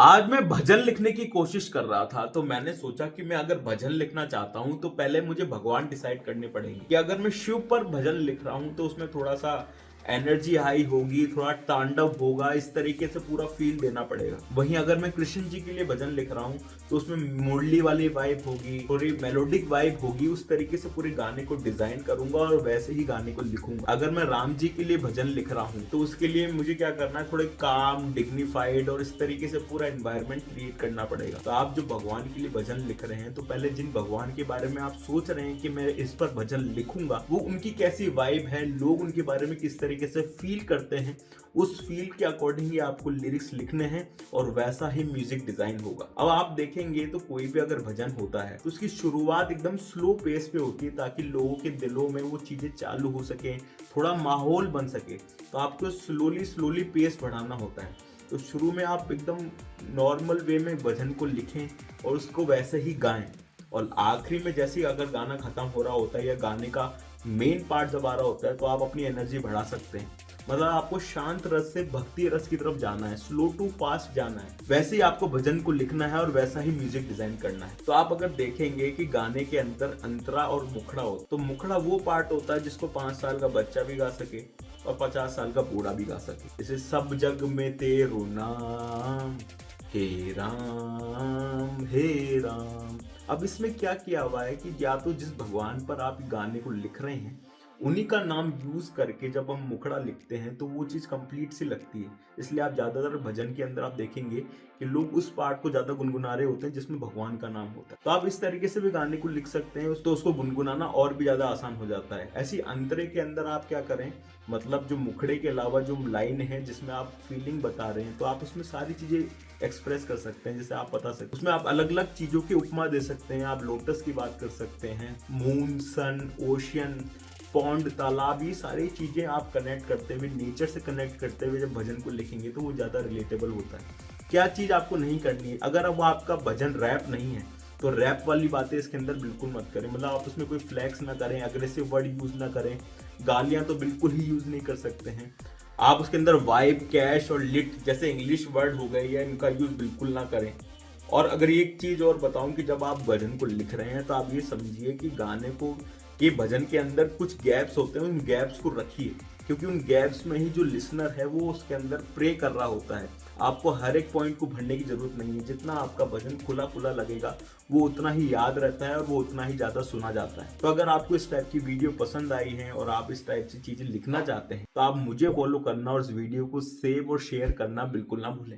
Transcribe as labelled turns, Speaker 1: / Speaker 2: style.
Speaker 1: आज मैं भजन लिखने की कोशिश कर रहा था, तो मैंने सोचा कि मैं अगर भजन लिखना चाहता हूँ, तो पहले मुझे भगवान डिसाइड करने पड़ेंगे कि अगर मैं शिव पर भजन लिख रहा हूँ, तो उसमें थोड़ा-सा एनर्जी हाई होगी, थोड़ा तांडव होगा, इस तरीके से पूरा फ़ील देना पड़ेगा। वहीं अगर मैं कृष्ण जी के लिए भजन लिख रहा हूँ, तो उसमें मुरली वाली वाइब होगी, थोड़ी मेलोडिक वाइब होगी, उस तरीके से पूरे गाने को डिज़ाइन करूँगा और वैसे ही गाने को लिखूँगा। अगर मैं राम जी के लिए भजन लिख रहा हूँ, तो उसके लिए मुझे क्या करना है, थोड़े काम, डिग्निफाइड और इस तरीके से पूरा एनवायरनमेंट क्रिएट करना पड़ेगा। तो आप जो भगवान के लिए भजन लिख रहे हैं, तो पहले जिन भगवान के बारे में आप सोच रहे हैं कि मैं इस पर भजन लिखूँगा, वो उनकी कैसी वाइब है, लोग उनके बारे में किस तरीके से फ़ील करते हैं, उस फ़ील के अकॉर्डिंग ही आपको लिरिक्स लिखने हैं और वैसा ही म्यूज़िक डिज़ाइन होगा। अब आप देखेंगे तो कोई भी अगर भजन होता है, तो उसकी शुरुआत एकदम स्लो पेस पे होती है ताकि लोगों के दिलों में वो चीज़ें चालू हो सकें, थोड़ा माहौल बन सके। तो आपको स्लोली पेस बढ़ाना होता है। तो शुरू में आप एकदम नॉर्मल वे में भजन को लिखें और उसको वैसे ही गाएँ और आखिरी में जैसे ही अगर गाना खत्म हो रहा होता है या गाने का मेन पार्ट जब आ रहा होता है, तो आप अपनी एनर्जी बढ़ा सकते हैं। मतलब आपको शांत रस से भक्ति रस की तरफ जाना है, स्लो टू फास्ट जाना है। वैसे ही आपको भजन को लिखना है और वैसा ही म्यूजिक डिजाइन करना है। तो आप अगर देखेंगे कि गाने के अंदर अंतरा और मुखड़ा हो, तो मुखड़ा वो पार्ट होता है जिसको 5 साल का बच्चा भी गा सके और 50 साल का बूढ़ा भी गा सके। जैसे सब जग में तेरो नाम, हे राम। अब इसमें क्या किया हुआ है कि या तो जिस भगवान पर आप गाने को लिख रहे हैं, उन्हीं का नाम यूज करके जब हम मुखड़ा लिखते हैं, तो वो चीज कंप्लीट सी लगती है। इसलिए आप ज्यादातर भजन के अंदर आप देखेंगे कि लोग उस पार्ट को ज्यादा गुनगुना रहे होते हैं जिसमें भगवान का नाम होता है। तो आप इस तरीके से भी गाने को लिख सकते हैं, तो उसको गुनगुनाना और भी ज्यादा आसान हो जाता है। ऐसी अंतरे के अंदर आप क्या करें, मतलब जो मुखड़े के अलावा जो लाइन है जिसमें आप फीलिंग बता रहे हैं, तो आप उसमें सारी चीजें एक्सप्रेस कर सकते हैं। जैसे आप बता सकते हैं, उसमें आप अलग अलग चीजों की उपमा दे सकते हैं। आप लोटस की बात कर सकते हैं, मून, सन, ओशियन, पॉन्ड, तालाब, ये सारी चीजें आप कनेक्ट करते हुए, नेचर से कनेक्ट करते हुए जब भजन को लिखेंगे, तो वो ज्यादा रिलेटेबल होता है। क्या चीज आपको नहीं करनी है, अगर अब आपका भजन रैप नहीं है, तो रैप वाली बातें इसके अंदर बिल्कुल मत करें। मतलब आप उसमें कोई फ्लैक्स ना करें, अग्रेसिव वर्ड यूज ना करें, गालियां तो बिल्कुल ही यूज नहीं कर सकते हैं। आप उसके अंदर वाइब, कैश और लिट जैसे इंग्लिश वर्ड हो गए, या इनका यूज बिल्कुल ना करें। और अगर एक चीज और बताऊं कि जब आप भजन को लिख रहे हैं, तो आप ये समझिए कि गाने को, ये भजन के अंदर कुछ गैप्स होते हैं, उन गैप्स को रखिए, क्योंकि उन गैप्स में ही जो लिसनर है वो उसके अंदर प्रे कर रहा होता है। आपको हर एक पॉइंट को भरने की जरूरत नहीं है। जितना आपका भजन खुला खुला लगेगा, वो उतना ही याद रहता है और वो उतना ही ज्यादा सुना जाता है। तो अगर आपको इस टाइप की वीडियो पसंद आई है और आप इस टाइप से चीजें लिखना चाहते हैं, तो आप मुझे फॉलो करना और इस वीडियो को सेव और शेयर करना बिल्कुल ना भूलें।